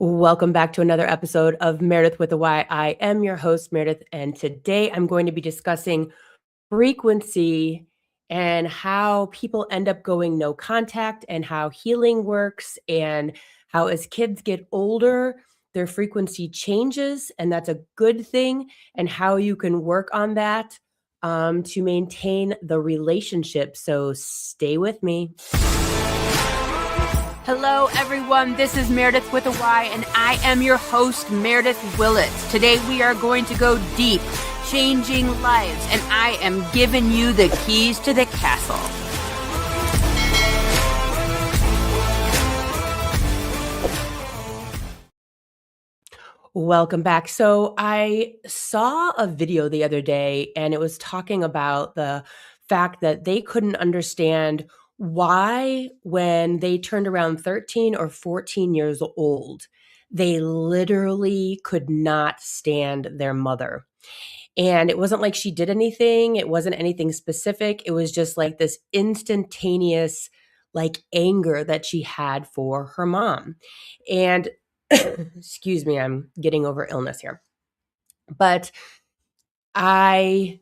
Welcome back to another episode of Meredith with a Y. I am your host, Meredith, and today I'm going to be discussing frequency and how people end up going no contact and how healing works and how as kids get older, their frequency changes, and that's a good thing, and how you can work on that to maintain the relationship. So stay with me. Hello, everyone. This is Meredith with a Y, and I am your host, Meredith Willett. Today, we are going to go deep, changing lives, and I am giving you the keys to the castle. Welcome back. So I saw a video the other day, and it was talking about the fact that they couldn't understand why, when they turned around 13 or 14 years old, they literally could not stand their mother. And it wasn't like she did anything. It wasn't anything specific. It was just like this instantaneous, like anger that she had for her mom. And excuse me, I'm getting over illness here. But I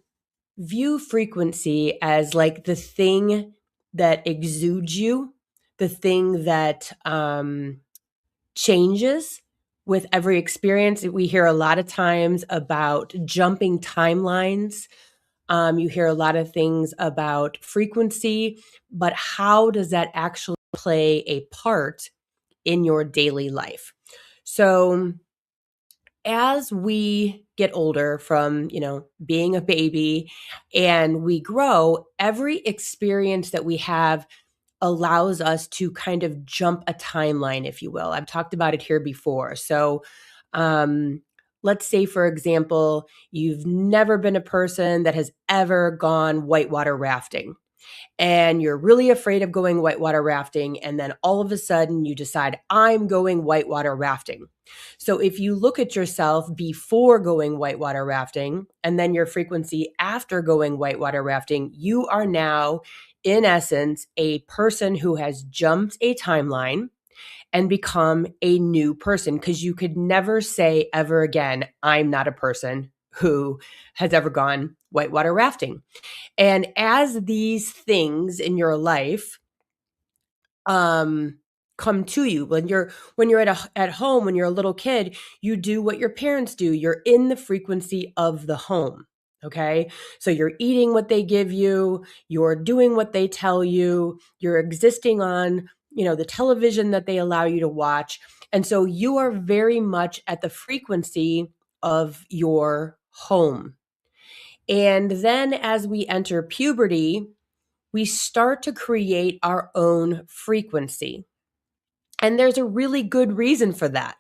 view frequency as like the thing that exudes you, the thing that changes with every experience. We hear a lot of times about jumping timelines. You hear a lot of things about frequency, but how does that actually play a part in your daily life? So as we get older from, being a baby and we grow, every experience that we have allows us to kind of jump a timeline, if you will. I've talked about it here before. So, let's say, for example, you've never been a person that has ever gone whitewater rafting and you're really afraid of going whitewater rafting. And then all of a sudden you decide, I'm going whitewater rafting. So if you look at yourself before going whitewater rafting and then your frequency after going whitewater rafting, you are now, in essence, a person who has jumped a timeline and become a new person, because you could never say ever again, I'm not a person who has ever gone whitewater rafting. And as these things in your life come to you, when you're at home, when you're a little kid, you do what your parents do. You're in the frequency of the home. Okay. So you're eating what they give you, you're doing what they tell you, you're existing on, the television that they allow you to watch. And so you are very much at the frequency of your home. And then as we enter puberty, we start to create our own frequency. And there's a really good reason for that.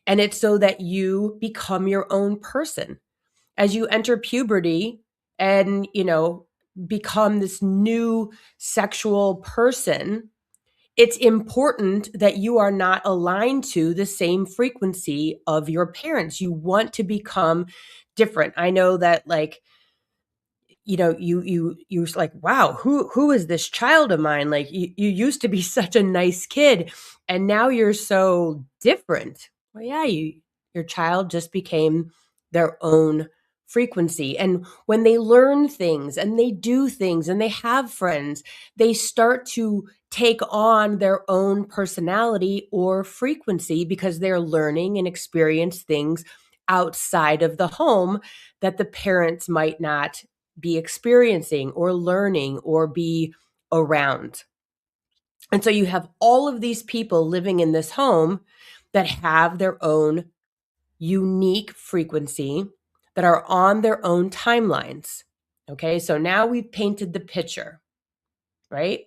And it's so that you become your own person. As you enter puberty and, become this new sexual person, it's important that you are not aligned to the same frequency of your parents. You want to become different. I know that, like, you're like, wow, who is this child of mine? Like, you used to be such a nice kid and now you're so different. Well, yeah, your child just became their own frequency. And when they learn things and they do things and they have friends, they start to take on their own personality or frequency because they're learning and experience things outside of the home that the parents might not be experiencing or learning or be around. And so you have all of these people living in this home that have their own unique frequency, that are on their own timelines. Okay, so now we've painted the picture, right?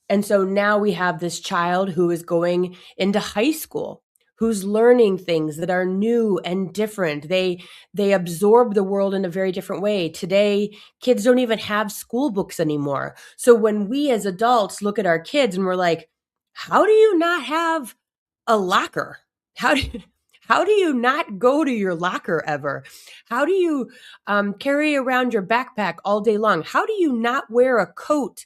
And so now we have this child who is going into high school, who's learning things that are new and different. They absorb the world in a very different way. Today, kids don't even have school books anymore. So when we as adults look at our kids and we're like, how do you not have a locker? How do you not go to your locker ever? How do you carry around your backpack all day long? How do you not wear a coat?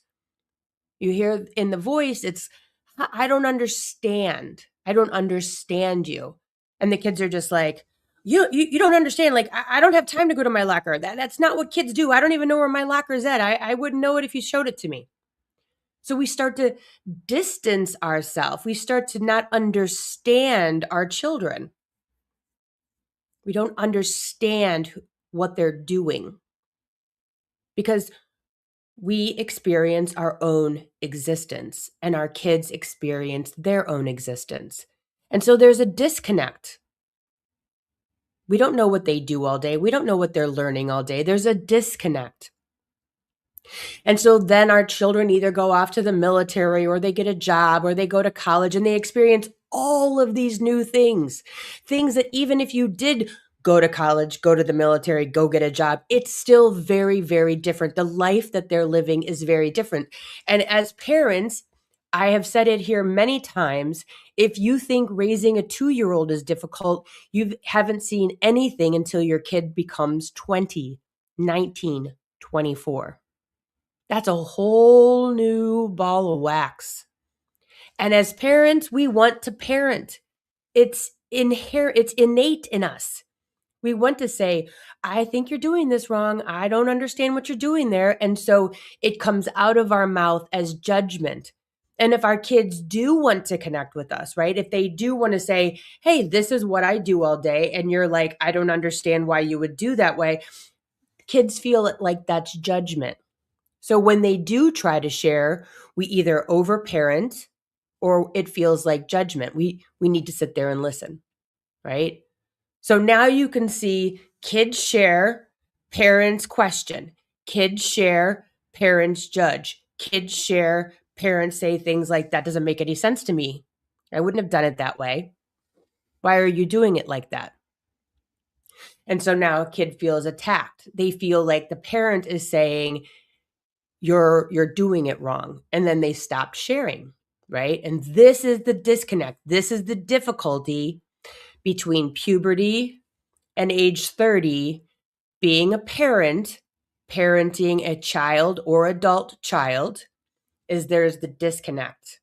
You hear in the voice, it's, I don't understand. I don't understand you. And the kids are just like, you don't understand. Like, I don't have time to go to my locker. That's not what kids do. I don't even know where my locker is at. I wouldn't know it if you showed it to me. So we start to distance ourselves. We start to not understand our children. We don't understand what they're doing because we experience our own existence and our kids experience their own existence. And so there's a disconnect. We don't know what they do all day. We don't know what they're learning all day. There's a disconnect. And so then our children either go off to the military or they get a job or they go to college and they experience all of these new things, things that even if you did go to college, go to the military, go get a job, it's still very, very different. The life that they're living is very different. And as parents, I have said it here many times. If you think raising a 2-year-old is difficult, you haven't seen anything until your kid becomes 20, 19, 24. That's a whole new ball of wax. And as parents, we want to parent. It's innate in us. We want to say, I think you're doing this wrong. I don't understand what you're doing there. And so it comes out of our mouth as judgment. And if our kids do want to connect with us, right? If they do want to say, hey, this is what I do all day. And you're like, I don't understand why you would do that way. Kids feel it like that's judgment. So when they do try to share, we either overparent or it feels like judgment. We need to sit there and listen, right? So now you can see kids share, parents question. Kids share, parents judge. Kids share, parents say things like, that doesn't make any sense to me. I wouldn't have done it that way. Why are you doing it like that? And so now a kid feels attacked. They feel like the parent is saying, you're doing it wrong. And then they stop sharing, right? And this is the disconnect. This is the difficulty between puberty and age 30, being a parent, parenting a child or adult child, is there's the disconnect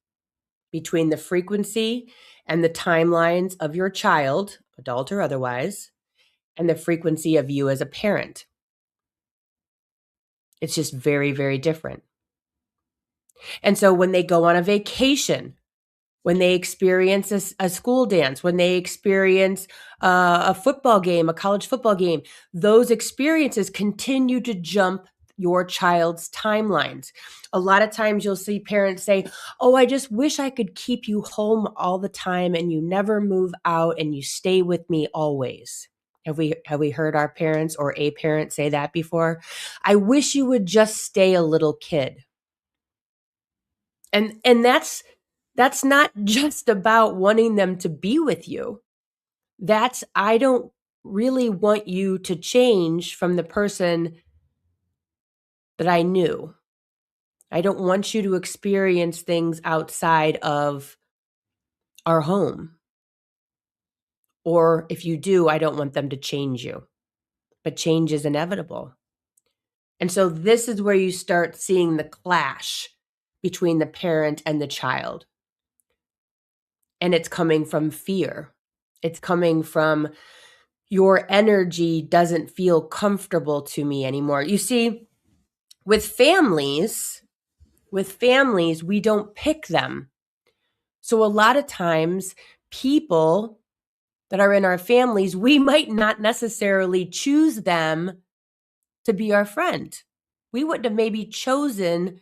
between the frequency and the timelines of your child, adult or otherwise, and the frequency of you as a parent. It's just very, very different. And so when they go on a vacation, when they experience a school dance, when they experience a football game, a college football game, those experiences continue to jump your child's timelines. A lot of times you'll see parents say, oh, I just wish I could keep you home all the time and you never move out and you stay with me always. Have we heard our parents or a parent say that before? I wish you would just stay a little kid. And that's not just about wanting them to be with you. That's, I don't really want you to change from the person that I knew. I don't want you to experience things outside of our home. Or if you do, I don't want them to change you. But change is inevitable. And so this is where you start seeing the clash between the parent and the child. And it's coming from fear. It's coming from your energy doesn't feel comfortable to me anymore. You see, with families, we don't pick them. So a lot of times people that are in our families, we might not necessarily choose them to be our friend. We wouldn't have maybe chosen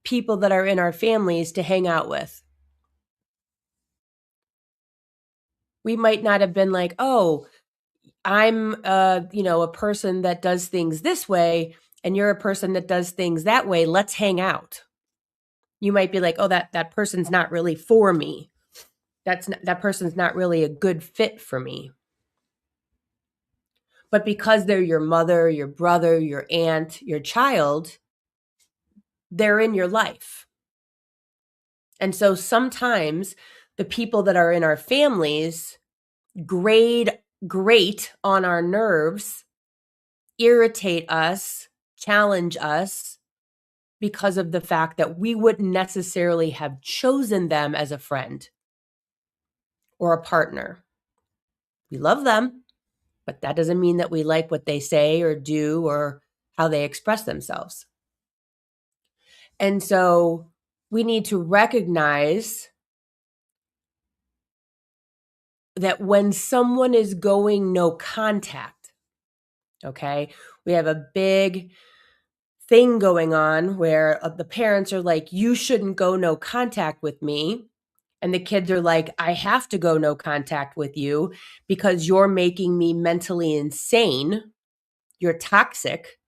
people that are in our families to hang out with. We might not have been like, oh, I'm a person that does things this way and you're a person that does things that way. Let's hang out. You might be like, oh, that person's not really for me. That person's not really a good fit for me. But because they're your mother, your brother, your aunt, your child, they're in your life. And so sometimes the people that are in our families grate on our nerves, irritate us, challenge us because of the fact that we wouldn't necessarily have chosen them as a friend. or a partner. We love them, but that doesn't mean that we like what they say or do or how they express themselves. And so we need to recognize that when someone is going no contact, okay, we have a big thing going on where the parents are like, you shouldn't go no contact with me. And the kids are like, I have to go no contact with you because you're making me mentally insane. You're toxic.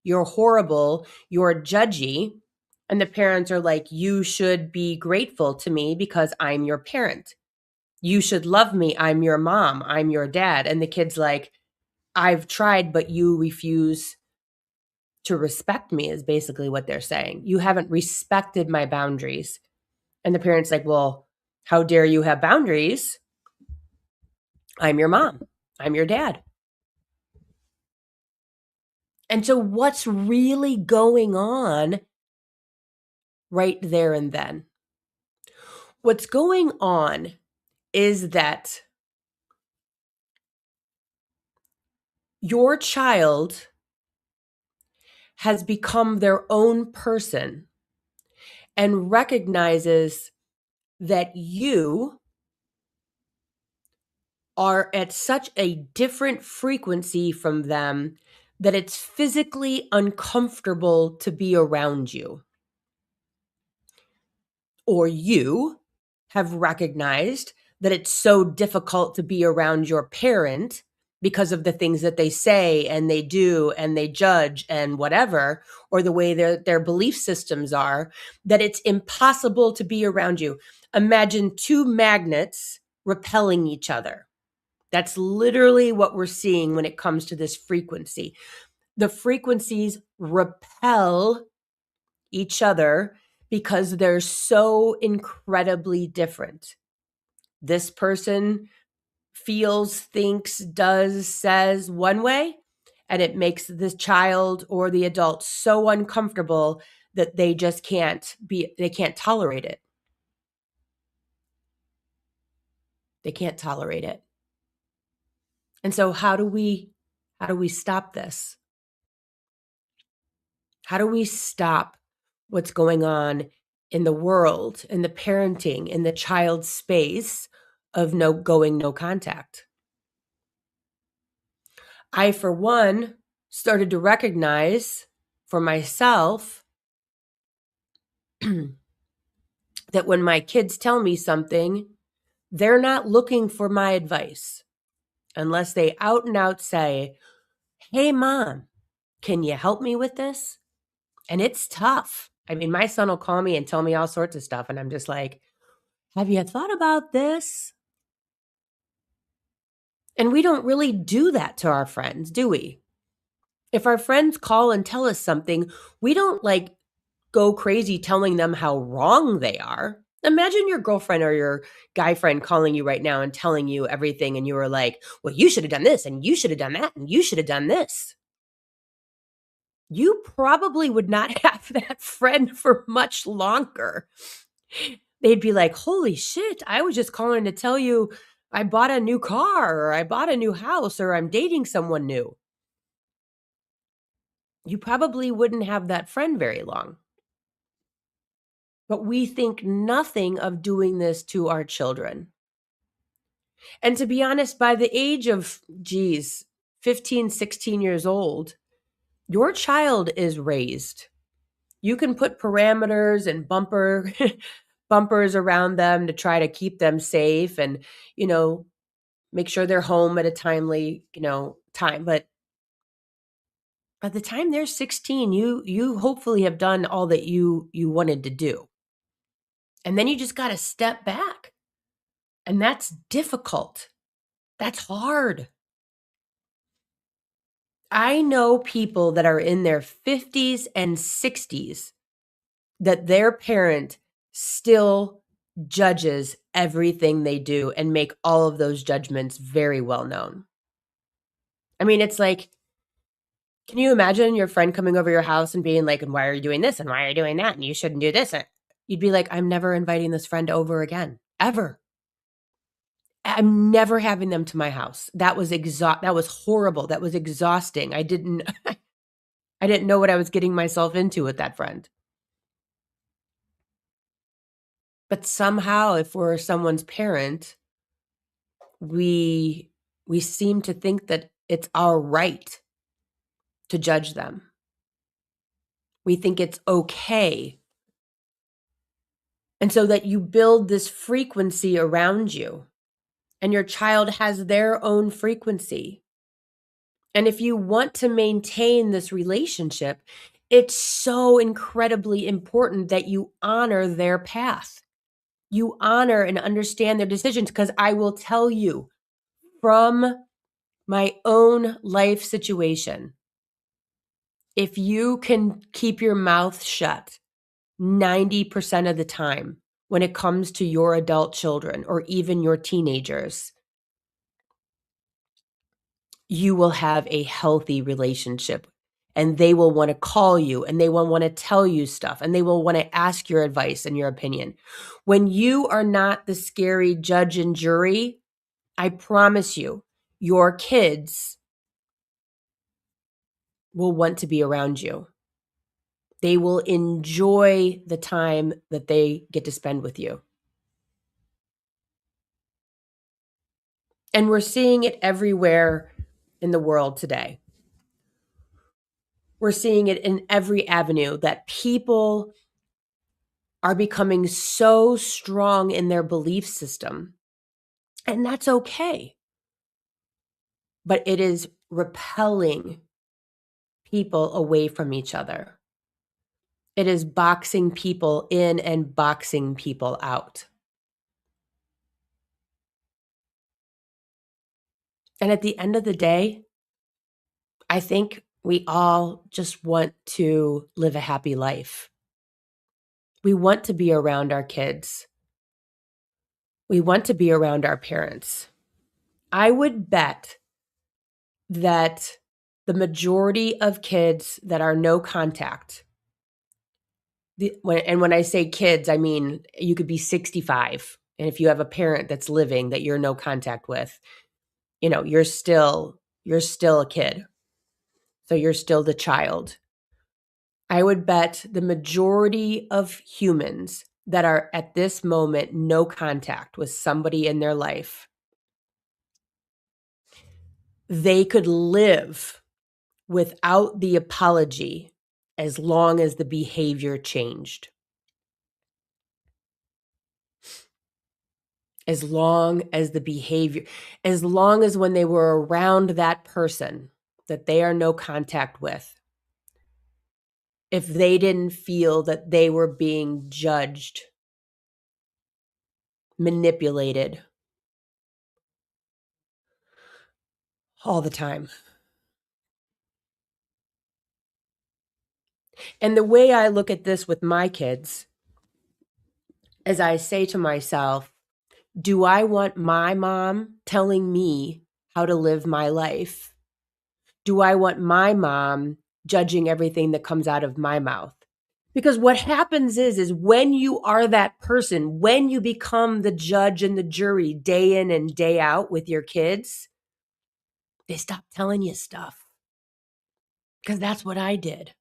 You're horrible. You're judgy. And the parents are like, you should be grateful to me because I'm your parent. You should love me. I'm your mom. I'm your dad. And the kid's like, I've tried, but you refuse to respect me, is basically what they're saying. You haven't respected my boundaries. And the parent's like, well, how dare you have boundaries? I'm your mom. I'm your dad. And so what's really going on right there and then? What's going on is that your child has become their own person and recognizes that you are at such a different frequency from them that it's physically uncomfortable to be around you. Or you have recognized that it's so difficult to be around your parent because of the things that they say and they do and they judge and whatever, or the way their belief systems are, that it's impossible to be around you. Imagine two magnets repelling each other. That's literally what we're seeing when it comes to this frequency. The frequencies repel each other because they're so incredibly different. This person feels, thinks, does, says one way, and it makes the child or the adult so uncomfortable that they just they can't tolerate it. They can't tolerate it. And so how do we stop this? How do we stop what's going on in the world, in the parenting, in the child's space of no contact? I, for one, started to recognize for myself that when my kids tell me something, they're not looking for my advice unless they out and out say, hey, mom, can you help me with this? And it's tough. I mean, my son will call me and tell me all sorts of stuff. And I'm just like, have you thought about this? And we don't really do that to our friends, do we? If our friends call and tell us something, we don't like go crazy telling them how wrong they are. Imagine your girlfriend or your guy friend calling you right now and telling you everything. And you were like, well, you should have done this and you should have done that and you should have done this. You probably would not have that friend for much longer. They'd be like, holy shit, I was just calling to tell you I bought a new car or I bought a new house or I'm dating someone new. You probably wouldn't have that friend very long. But we think nothing of doing this to our children. And to be honest, by the age of, 15, 16 years old, your child is raised. You can put parameters and bumpers around them to try to keep them safe and, make sure they're home at a timely, time. But by the time they're 16, you hopefully have done all that you wanted to do. And then you just got to step back. And that's difficult. That's hard. I know people that are in their 50s and 60s that their parent still judges everything they do and make all of those judgments very well known. I mean, it's like, can you imagine your friend coming over your house and being like, and why are you doing this? And why are you doing that? And you shouldn't do this. And you'd be like, I'm never inviting this friend over again, ever. I'm never having them to my house. That was horrible. That was exhausting. I didn't know what I was getting myself into with that friend. But somehow, if we're someone's parent, we seem to think that it's our right to judge them. We think it's okay. And so that you build this frequency around you, and your child has their own frequency. And if you want to maintain this relationship, it's so incredibly important that you honor their path. You honor and understand their decisions, because I will tell you from my own life situation, if you can keep your mouth shut 90% of the time when it comes to your adult children or even your teenagers, you will have a healthy relationship, and they will want to call you, and they will want to tell you stuff, and they will want to ask your advice and your opinion. When you are not the scary judge and jury, I promise you, your kids will want to be around you. They will enjoy the time that they get to spend with you. And we're seeing it everywhere in the world today. We're seeing it in every avenue that people are becoming so strong in their belief system. And that's okay. But it is repelling people away from each other. It is boxing people in and boxing people out. And at the end of the day, I think we all just want to live a happy life. We want to be around our kids. We want to be around our parents. I would bet that the majority of kids that are no contact, when I say kids, I mean you could be 65, and if you have a parent that's living that you're no contact with, you're still a kid. So you're still the child. I would bet the majority of humans that are at this moment no contact with somebody in their life, they could live without the apology as long as the behavior changed. As long as when they were around that person that they are no contact with, if they didn't feel that they were being judged, manipulated all the time. And the way I look at this with my kids is I say to myself, do I want my mom telling me how to live my life? Do I want my mom judging everything that comes out of my mouth? Because what happens is when you are that person, when you become the judge and the jury day in and day out with your kids, they stop telling you stuff. Because that's what I did.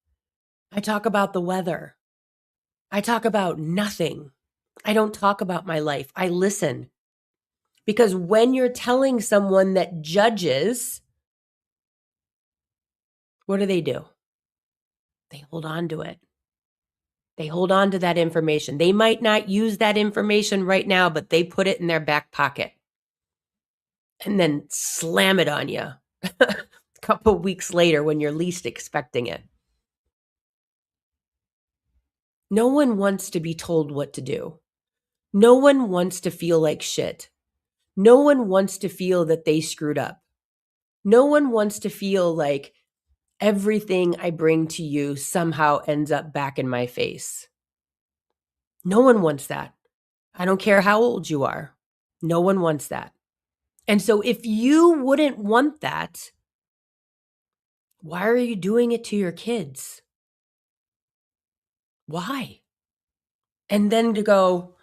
I talk about the weather. I talk about nothing. I don't talk about my life. I listen. Because when you're telling someone that judges, what do? They hold on to it. They hold on to that information. They might not use that information right now, but they put it in their back pocket and then slam it on you a couple weeks later when you're least expecting it. No one wants to be told what to do. No one wants to feel like shit. No one wants to feel that they screwed up. No one wants to feel like everything I bring to you somehow ends up back in my face. No one wants that. I don't care how old you are. No one wants that. And so if you wouldn't want that, why are you doing it to your kids? Why? And then to go,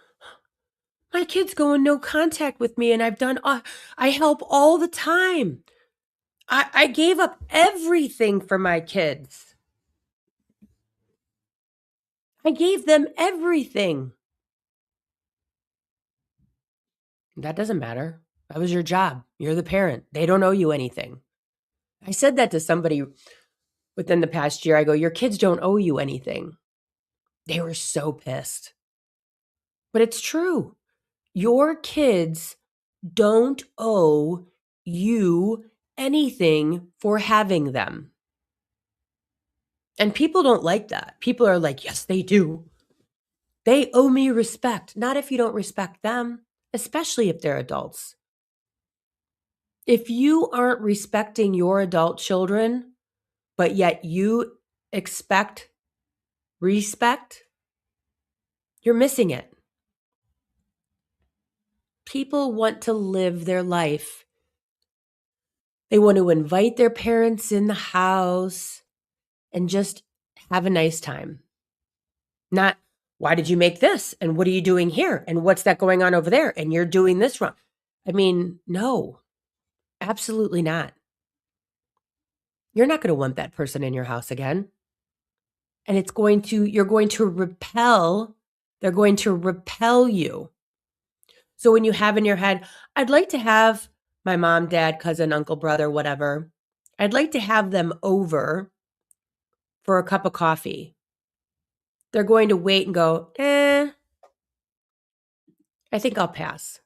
My kids go in no contact with me, and I help all the time. I gave up everything for my kids. I gave them everything. That doesn't matter. That was your job. You're the parent. They don't owe you anything. I said that to somebody within the past year. I go, your kids don't owe you anything. They were so pissed. But it's true. Your kids don't owe you anything for having them. And people don't like that. People are like, yes, they do. They owe me respect. Not if you don't respect them, especially if they're adults. If you aren't respecting your adult children, but yet you expect respect, you're missing it. People want to live their life. They want to invite their parents in the house and just have a nice time. Not, why did you make this? And what are you doing here? And what's that going on over there? And you're doing this wrong. I mean, no, absolutely not. You're not going to want that person in your house again. And you're going to repel, they're going to repel you. So when you have in your head, I'd like to have my mom, dad, cousin, uncle, brother, whatever, I'd like to have them over for a cup of coffee. They're going to wait and go, I think I'll pass.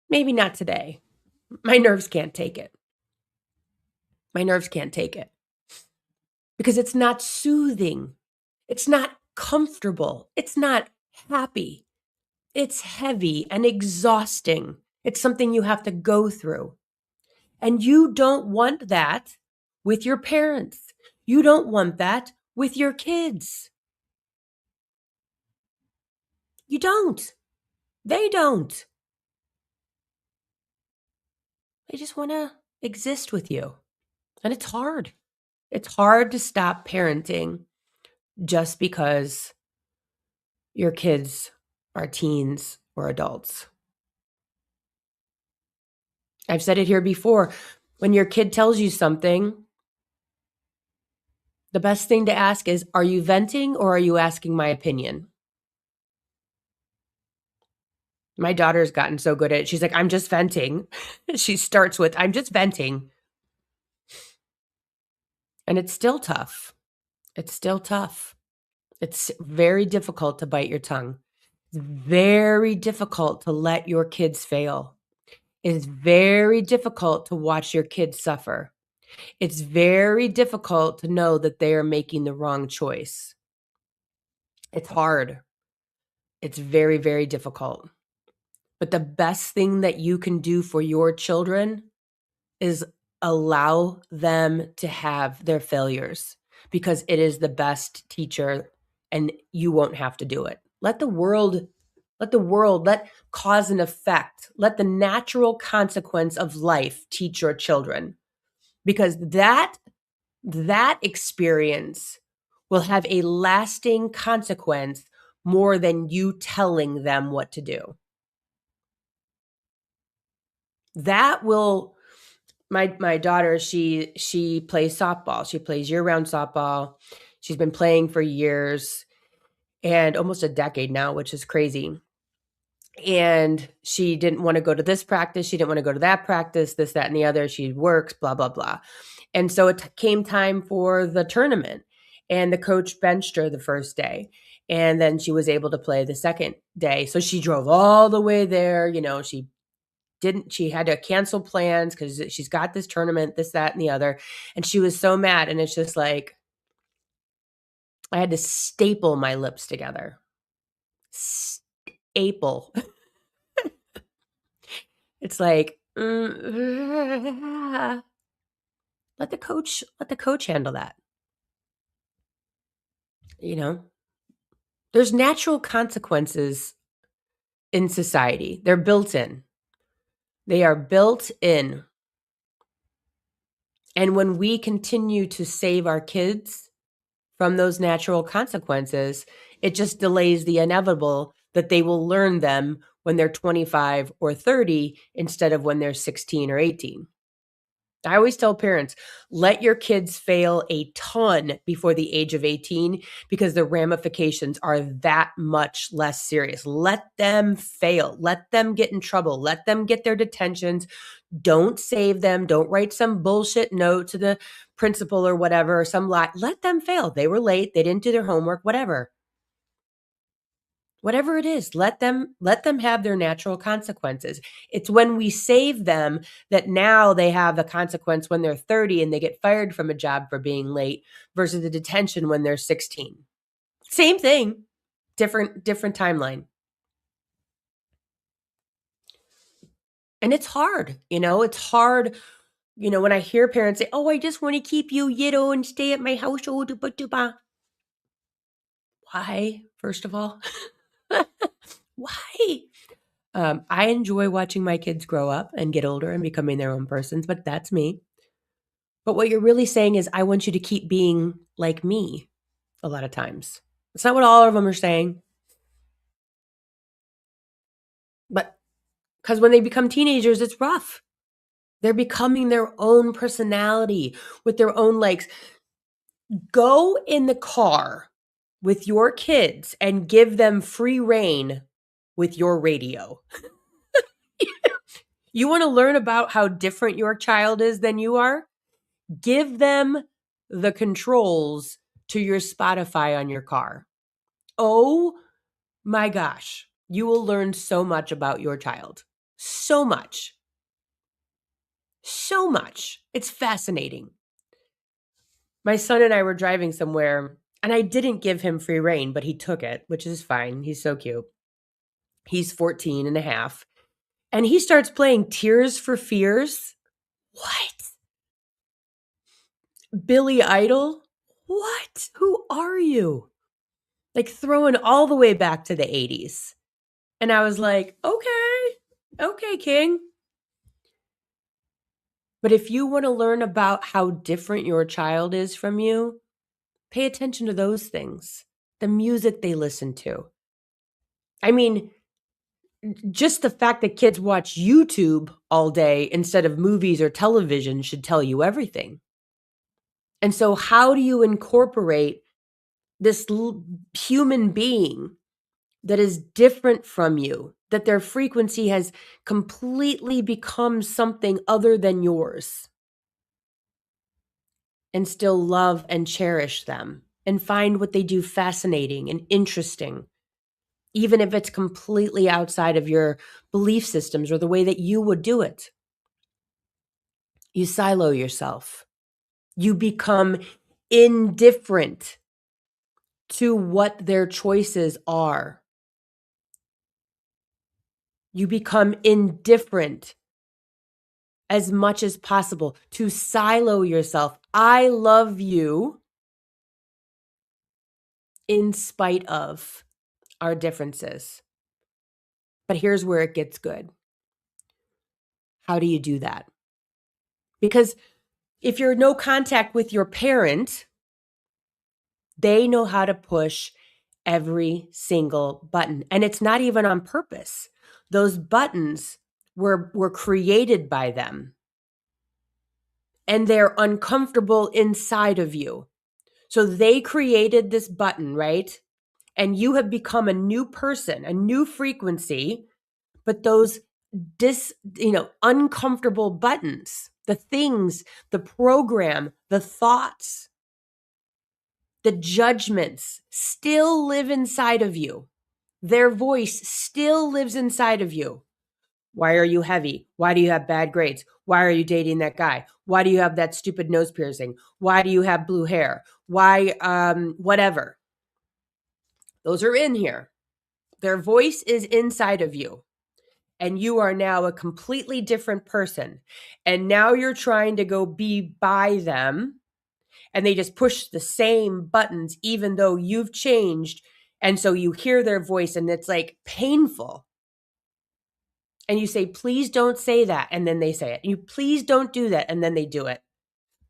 Maybe not today. My nerves can't take it. My nerves can't take it. Because it's not soothing. It's not comfortable. It's not happy. It's heavy and exhausting. It's something you have to go through. And you don't want that with your parents. You don't want that with your kids. You don't. They don't. They just want to exist with you. And it's hard. It's hard to stop parenting just because your kids are teens or adults. I've said it here before. When your kid tells you something, the best thing to ask is, are you venting or are you asking my opinion? My daughter's gotten so good at it. She's like, I'm just venting. She starts with, I'm just venting. And it's still tough. It's still tough. It's very difficult to bite your tongue. It's very difficult to let your kids fail. It's very difficult to watch your kids suffer. It's very difficult to know that they are making the wrong choice. It's hard. It's very, very difficult. But the best thing that you can do for your children is allow them to have their failures, because it is the best teacher and you won't have to do it. Let cause and effect, let the natural consequence of life teach your children, because that experience will have a lasting consequence more than you telling them what to do. That will, my daughter, she plays softball. She plays year-round softball. She's been playing for years and almost a decade now, which is crazy. And she didn't want to go to this practice. She didn't want to go to that practice, this, that, and the other. She works, blah, blah, blah. And so it came time for the tournament, and the coach benched her the first day. And then she was able to play the second day. So she drove all the way there. You know, she had to cancel plans because she's got this tournament, this, that, and the other. And she was so mad. And it's just like, I had to staple my lips together. Staple. It's like, let the coach handle that. You know, there's natural consequences in society. They're built in. They are built in. And when we continue to save our kids from those natural consequences, it just delays the inevitable that they will learn them when they're 25 or 30 instead of when they're 16 or 18. I always tell parents, let your kids fail a ton before the age of 18 because the ramifications are that much less serious. Let them fail. Let them get in trouble. Let them get their detentions. Don't save them. Don't write some bullshit note to the principal or whatever, or some lie. Let them fail. They were late. They didn't do their homework, whatever. Whatever it is, let them have their natural consequences. It's when we save them that now they have the consequence when they're 30 and they get fired from a job for being late versus the detention when they're 16. Same thing, different timeline. And it's hard, it's hard. When I hear parents say, "Oh, I just want to keep you, and stay at my house." Why, first of all? Why? I enjoy watching my kids grow up and get older and becoming their own persons, but that's me. But what you're really saying is, I want you to keep being like me a lot of times. It's not what all of them are saying. But because when they become teenagers, it's rough. They're becoming their own personality with their own likes. Go in the car with your kids and give them free reign with your radio. You want to learn about how different your child is than you are? Give them the controls to your Spotify on your car. Oh my gosh, you will learn so much about your child. So much. So much. It's fascinating. My son and I were driving somewhere, and I didn't give him free rein, but he took it, which is fine. He's so cute. He's 14 and a half. And he starts playing Tears for Fears. What? Billy Idol? What? Who are you? Like throwing all the way back to the 80s. And I was like, okay, King. But if you want to learn about how different your child is from you, pay attention to those things. The music they listen to. I mean, just the fact that kids watch YouTube all day instead of movies or television should tell you everything. And so how do you incorporate this human being that is different from you, that their frequency has completely become something other than yours, and still love and cherish them and find what they do fascinating and interesting, even if it's completely outside of your belief systems or the way that you would do it? You silo yourself. You become indifferent to what their choices are. You become indifferent as much as possible to silo yourself. I love you in spite of our differences. But here's where it gets good. How do you do that? Because if you're no contact with your parent, they know how to push every single button. And it's not even on purpose. Those buttons were created by them. And they're uncomfortable inside of you. So they created this button, right? And you have become a new person, a new frequency, but those uncomfortable buttons, the things, the program, the thoughts, the judgments still live inside of you. Their voice still lives inside of you. Why are you heavy? Why do you have bad grades? Why are you dating that guy? Why do you have that stupid nose piercing? Why do you have blue hair? Why, whatever. Those are in here. Their voice is inside of you. And you are now a completely different person. And now you're trying to go be by them. And they just push the same buttons, even though you've changed. And so you hear their voice and it's like painful. And you say, please don't say that. And then they say it. You please don't do that. And then they do it.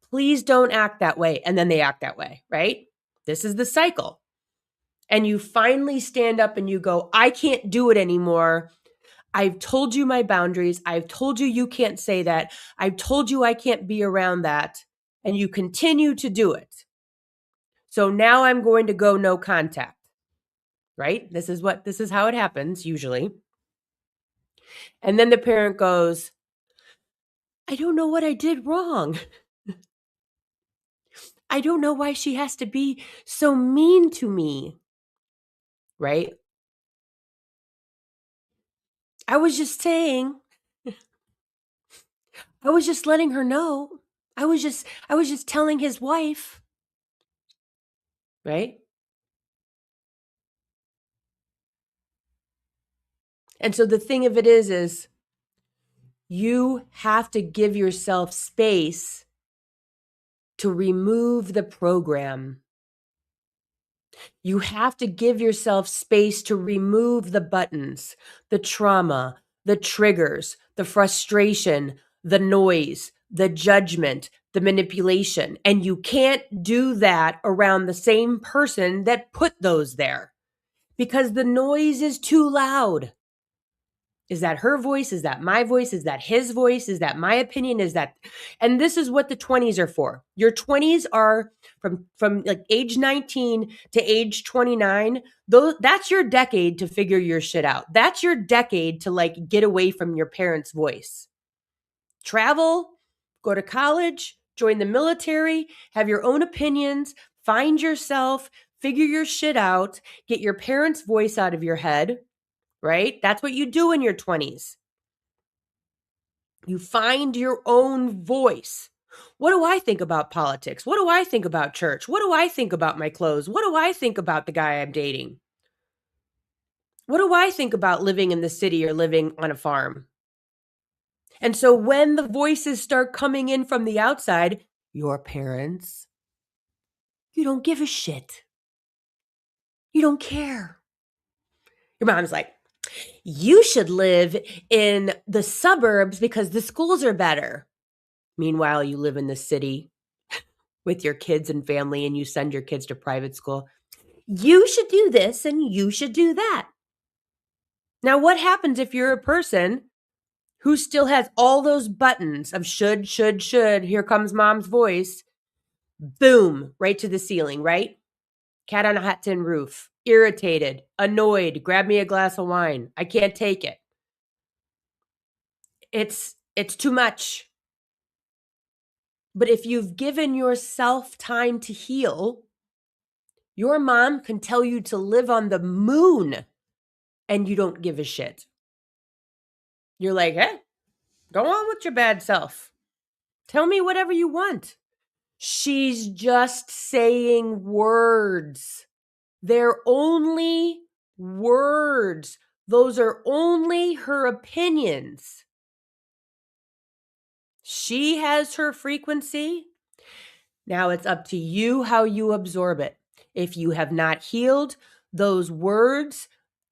Please don't act that way. And then they act that way, right? This is the cycle. and you finally stand up and you go, I can't do it anymore. I've told you my boundaries. I've told you you can't say that. I've told you I can't be around that. And you continue to do it. So now I'm going to go no contact. Right? This is how it happens usually. And then the parent goes, I don't know what I did wrong. I don't know why she has to be so mean to me. Right? I was just saying, I was just letting her know. I was just telling his wife. Right? And so the thing of it is you have to give yourself space to remove the program. You have to give yourself space to remove the buttons, the trauma, the triggers, the frustration, the noise, the judgment, the manipulation. And you can't do that around the same person that put those there because the noise is too loud. Is that her voice? Is that my voice? Is that his voice? Is that my opinion? Is that, and this is what the 20s are for. Your 20s are from like age 19 to age 29. That's your decade to figure your shit out. That's your decade to like get away from your parents' voice. Travel, go to college, join the military, have your own opinions, find yourself, figure your shit out, get your parents' voice out of your head. Right? That's what you do in your 20s. You find your own voice. What do I think about politics? What do I think about church? What do I think about my clothes? What do I think about the guy I'm dating? What do I think about living in the city or living on a farm? And so when the voices start coming in from the outside, your parents, you don't give a shit. You don't care. Your mom's like, you should live in the suburbs because the schools are better. Meanwhile, you live in the city with your kids and family and you send your kids to private school. You should do this and you should do that. Now, what happens if you're a person who still has all those buttons of should, here comes mom's voice, boom, right to the ceiling, right? Cat on a hot tin roof, irritated, annoyed, grab me a glass of wine. I can't take it. It's too much. But if you've given yourself time to heal, your mom can tell you to live on the moon and you don't give a shit. You're like, hey, go on with your bad self. Tell me whatever you want. She's just saying words. They're only words. Those are only her opinions. She has her frequency. Now it's up to you how you absorb it. If you have not healed, those words,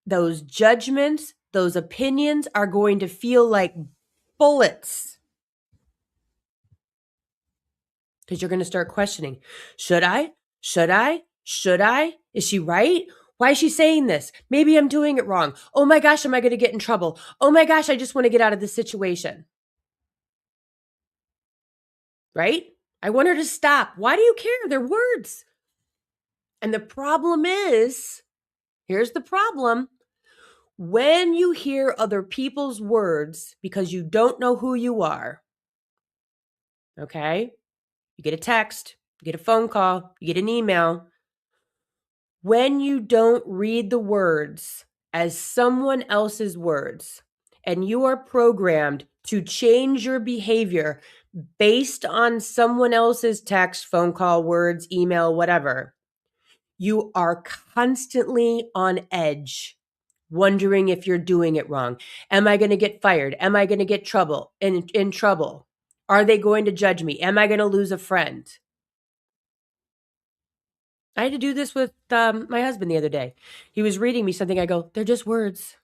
those judgments, those opinions are going to feel like bullets. Because you're going to start questioning, should I? Should I? Should I? Is she right? Why is she saying this? Maybe I'm doing it wrong. Oh my gosh, am I going to get in trouble? Oh my gosh, I just want to get out of this situation. Right? I want her to stop. Why do you care? They're words. And the problem is, here's the problem. When you hear other people's words because you don't know who you are, okay? You get a text, you get a phone call, you get an email. When you don't read the words as someone else's words, and you are programmed to change your behavior based on someone else's text, phone call, words, email, whatever, you are constantly on edge, wondering if you're doing it wrong. Am I going to get fired? Am I going to get in trouble? Are they going to judge me? Am I going to lose a friend? I had to do this with my husband the other day. He was reading me something. I go, they're just words.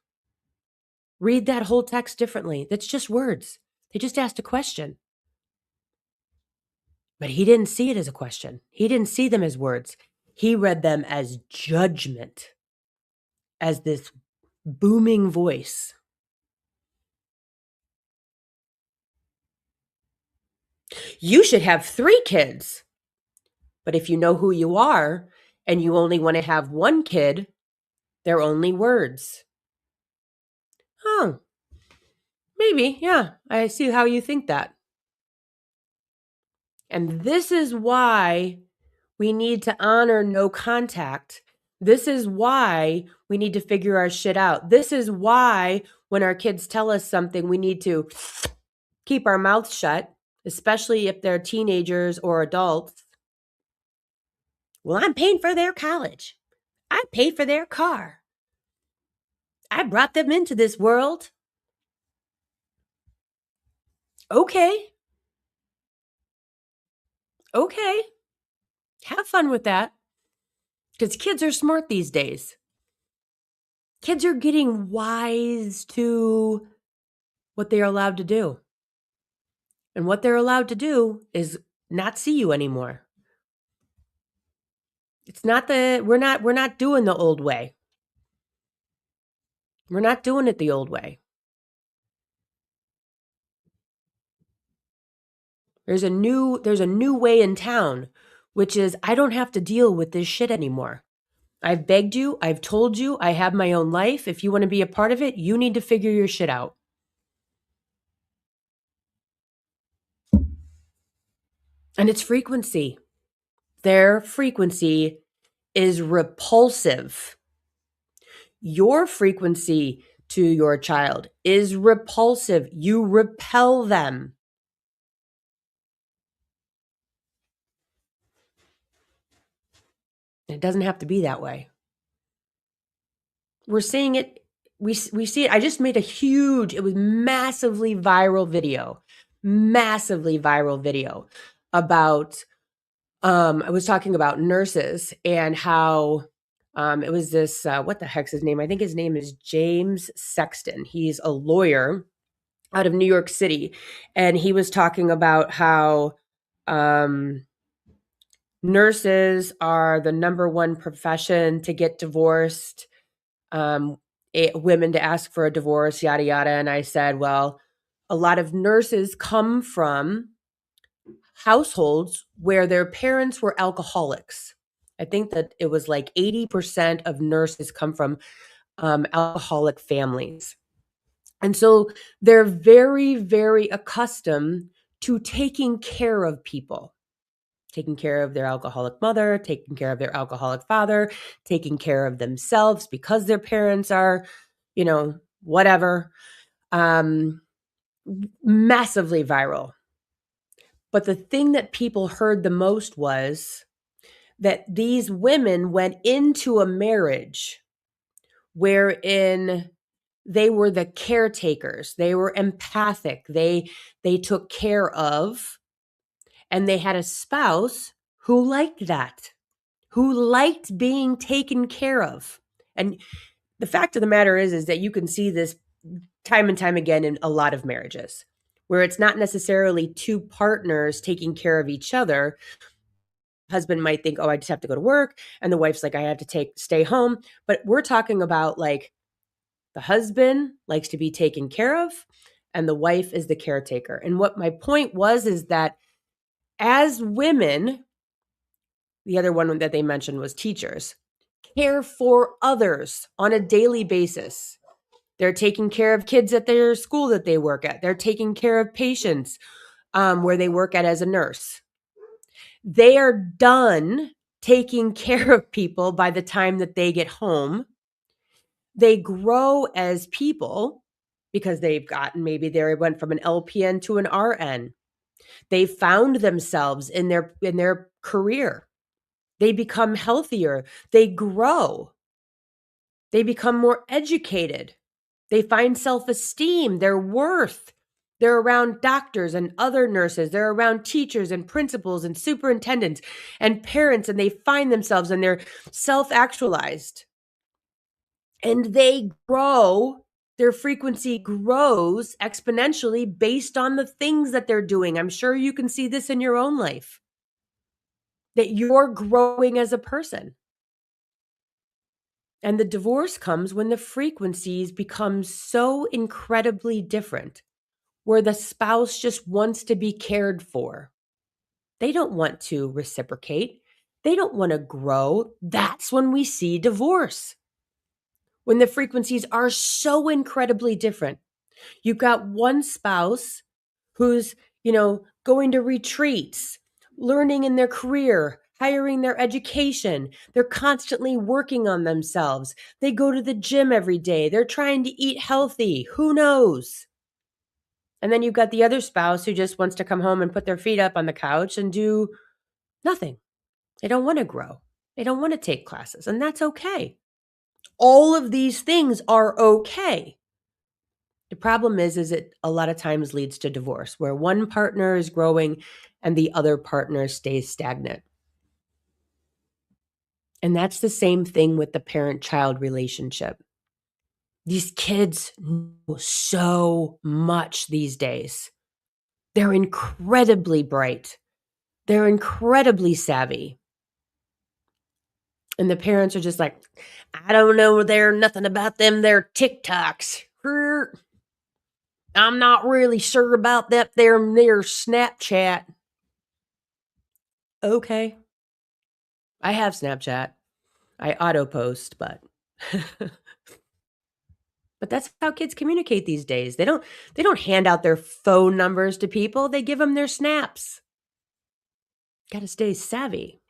Read that whole text differently. That's just words. They just asked a question. But he didn't see it as a question. He didn't see them as words. He read them as judgment. as this booming voice. You should have 3 kids. But if you know who you are and you only want to have 1 kid, they're only words. Oh, maybe. Yeah, I see how you think that. And this is why we need to honor no contact. This is why we need to figure our shit out. This is why when our kids tell us something, we need to keep our mouths shut, especially if they're teenagers or adults. Well, I'm paying for their college. I paid for their car. I brought them into this world. Okay. Okay. Have fun with that. Because kids are smart these days. Kids are getting wise to what they are allowed to do. And what they're allowed to do is not see you anymore. It's not we're not doing the old way. We're not doing it the old way. There's a new way in town, which is I don't have to deal with this shit anymore. I've begged you, I've told you, I have my own life. If you want to be a part of it, you need to figure your shit out. And it's frequency. Their frequency is repulsive. Your frequency to your child is repulsive. You repel them. It doesn't have to be that way. We're seeing it. We see it. I just made it was massively viral video about, I was talking about nurses and how it was this, what the heck's his name? I think his name is James Sexton. He's a lawyer out of New York City. And he was talking about how nurses are the number one profession to get divorced, women to ask for a divorce, yada, yada. And I said, well, a lot of nurses come from households where their parents were alcoholics. I think that it was like 80% of nurses come from alcoholic families. And so they're very, very accustomed to taking care of people, taking care of their alcoholic mother, taking care of their alcoholic father, taking care of themselves because their parents are, whatever. Massively viral. But the thing that people heard the most was that these women went into a marriage wherein they were the caretakers. They were empathic. They took care of, and they had a spouse who liked that, who liked being taken care of. And the fact of the matter is that you can see this time and time again in a lot of marriages where it's not necessarily two partners taking care of each other. Husband might think, oh, I just have to go to work. And the wife's like, I have to stay home. But we're talking about like the husband likes to be taken care of and the wife is the caretaker. And what my point was is that as women, the other one that they mentioned was teachers, care for others on a daily basis. They're taking care of kids at their school that they work at. They're taking care of patients where they work at as a nurse. They are done taking care of people by the time that they get home. They grow as people because maybe they went from an LPN to an RN. They found themselves in their career. They become healthier. They grow. They become more educated. They find self-esteem, their worth. They're around doctors and other nurses. They're around teachers and principals and superintendents and parents, and they find themselves and they're self-actualized. And they grow, their frequency grows exponentially based on the things that they're doing. I'm sure you can see this in your own life, that you're growing as a person. And the divorce comes when the frequencies become so incredibly different, where the spouse just wants to be cared for. They don't want to reciprocate. They don't want to grow. That's when we see divorce. When the frequencies are so incredibly different. You've got one spouse who's, going to retreats, learning in their career, hiring their education. They're constantly working on themselves. They go to the gym every day. They're trying to eat healthy. Who knows? And then you've got the other spouse who just wants to come home and put their feet up on the couch and do nothing. They don't want to grow. They don't want to take classes, and that's okay. All of these things are okay. The problem is it a lot of times leads to divorce, where one partner is growing and the other partner stays stagnant. And that's the same thing with the parent-child relationship. These kids know so much these days. They're incredibly bright. They're incredibly savvy. And the parents are just like, I don't know, they're nothing about them. They're TikToks. I'm not really sure about that. They're Snapchat. Okay. I have Snapchat. I auto post, but but that's how kids communicate these days. They don't hand out their phone numbers to people. They give them their snaps. Got to stay savvy.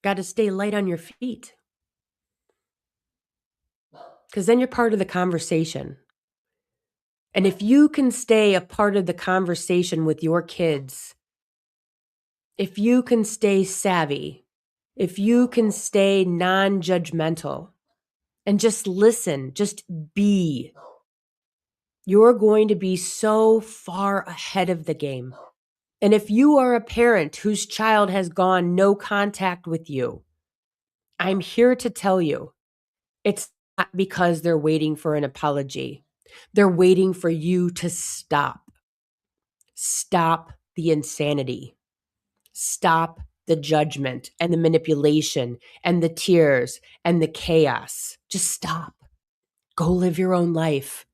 Got to stay light on your feet. Cuz then you're part of the conversation. And if you can stay a part of the conversation with your kids, if you can stay savvy, if you can stay non-judgmental and just listen, just be, you're going to be so far ahead of the game. And if you are a parent whose child has gone no contact with you, I'm here to tell you, it's not because they're waiting for an apology. They're waiting for you to stop. Stop the insanity. Stop the judgment and the manipulation and the tears and the chaos. Just stop. Go live your own life.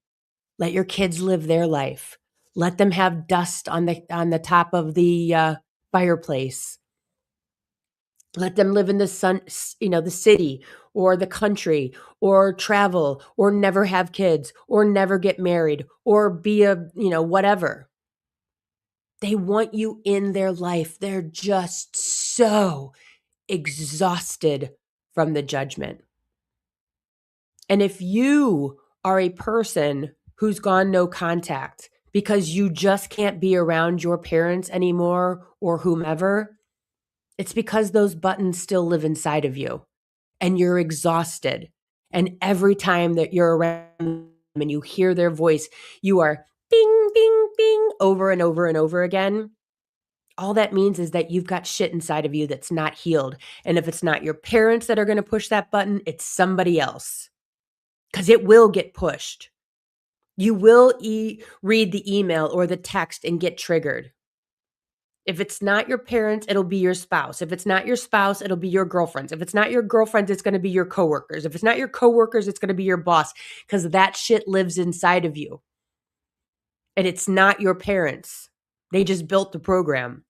Let your kids live their life. Let them have dust on the top of the fireplace. Let them live in the sun, the city or the country, or travel, or never have kids, or never get married, or be whatever. They want you in their life. They're just so exhausted from the judgment. And if you are a person who's gone no contact because you just can't be around your parents anymore or whomever, it's because those buttons still live inside of you and you're exhausted. And every time that you're around them and you hear their voice, you are bing, bing, bing over and over and over again. All that means is that you've got shit inside of you that's not healed. And if it's not your parents that are going to push that button, it's somebody else. Because it will get pushed. You will read the email or the text and get triggered. If it's not your parents, it'll be your spouse. If it's not your spouse, it'll be your girlfriends. If it's not your girlfriends, it's going to be your coworkers. If it's not your coworkers, it's going to be your boss, because that shit lives inside of you. And it's not your parents. They just built the program.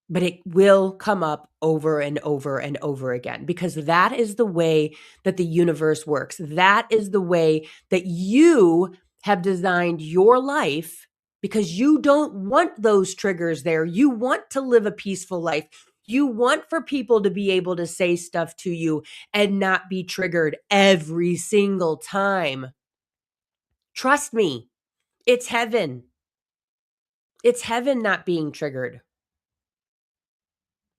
But it will come up over and over and over again, because that is the way that the universe works. That is the way that you have designed your life, because you don't want those triggers there. You want to live a peaceful life. You want for people to be able to say stuff to you and not be triggered every single time. Trust me, it's heaven. It's heaven not being triggered.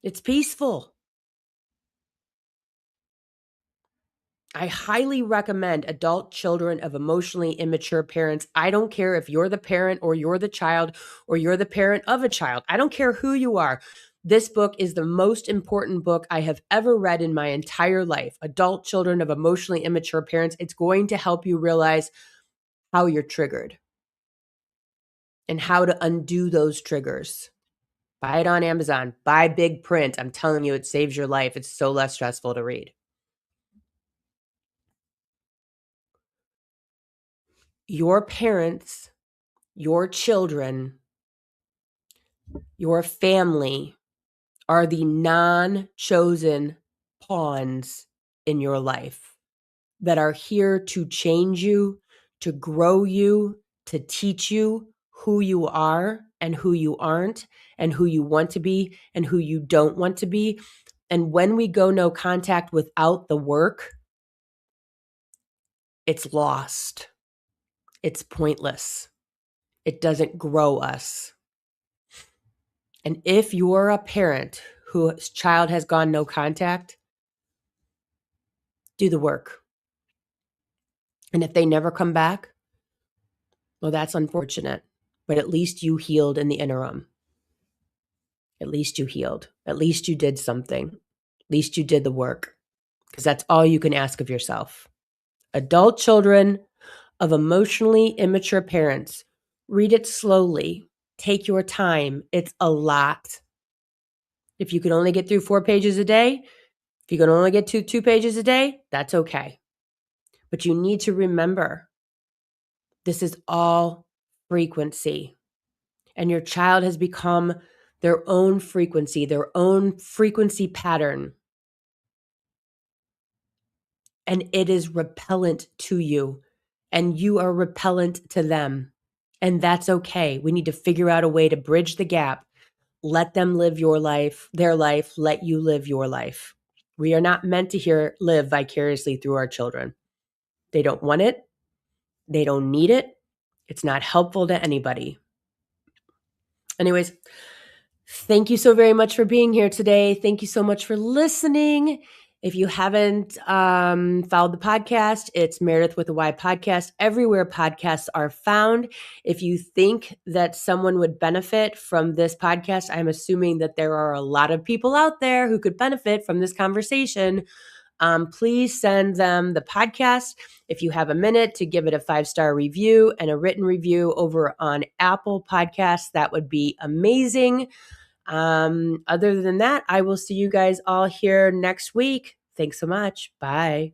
It's peaceful. I highly recommend Adult Children of Emotionally Immature Parents. I don't care if you're the parent or you're the child or you're the parent of a child. I don't care who you are. This book is the most important book I have ever read in my entire life. Adult Children of Emotionally Immature Parents. It's going to help you realize how you're triggered and how to undo those triggers. Buy it on Amazon. Buy big print. I'm telling you, it saves your life. It's so less stressful to read. your parents, your children, your family are the non-chosen pawns in your life that are here to change you, to grow you, to teach you who you are and who you aren't, and who you want to be and who you don't want to be. And when we go no contact without the work, it's lost. It's pointless. It doesn't grow us. And if you're a parent whose child has gone no contact, do the work. And if they never come back, well, that's unfortunate. But at least you healed in the interim. At least you healed. At least you did something. At least you did the work. Because that's all you can ask of yourself. Adult children of emotionally immature parents, read it slowly. Take your time. It's a lot. If you can only get through 4 pages a day, if you can only get to 2 pages a day, that's okay. But you need to remember, this is all frequency. And your child has become their own frequency pattern. And it is repellent to you. And you are repellent to them. And that's okay. We need to figure out a way to bridge the gap. Let them live their life, let you live your life. We are not meant to live vicariously through our children. They don't want it. They don't need it. It's not helpful to anybody. Anyways, thank you so very much for being here today. Thank you so much for listening. If you haven't followed the podcast, it's Meredith with a Y podcast, everywhere podcasts are found. If you think that someone would benefit from this podcast, I'm assuming that there are a lot of people out there who could benefit from this conversation. Please send them the podcast. If you have a minute to give it a 5-star review and a written review over on Apple Podcasts, that would be amazing. Other than that, I will see you guys all here next week. Thanks so much. Bye.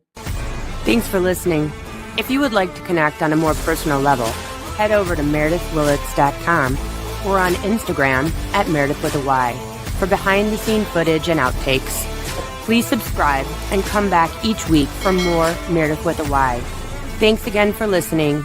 Thanks for listening. If you would like to connect on a more personal level, head over to meredithwillits.com or on Instagram at Meredith with a Y for behind-the-scene footage and outtakes. Please subscribe and come back each week for more Meredith with a Y. Thanks again for listening.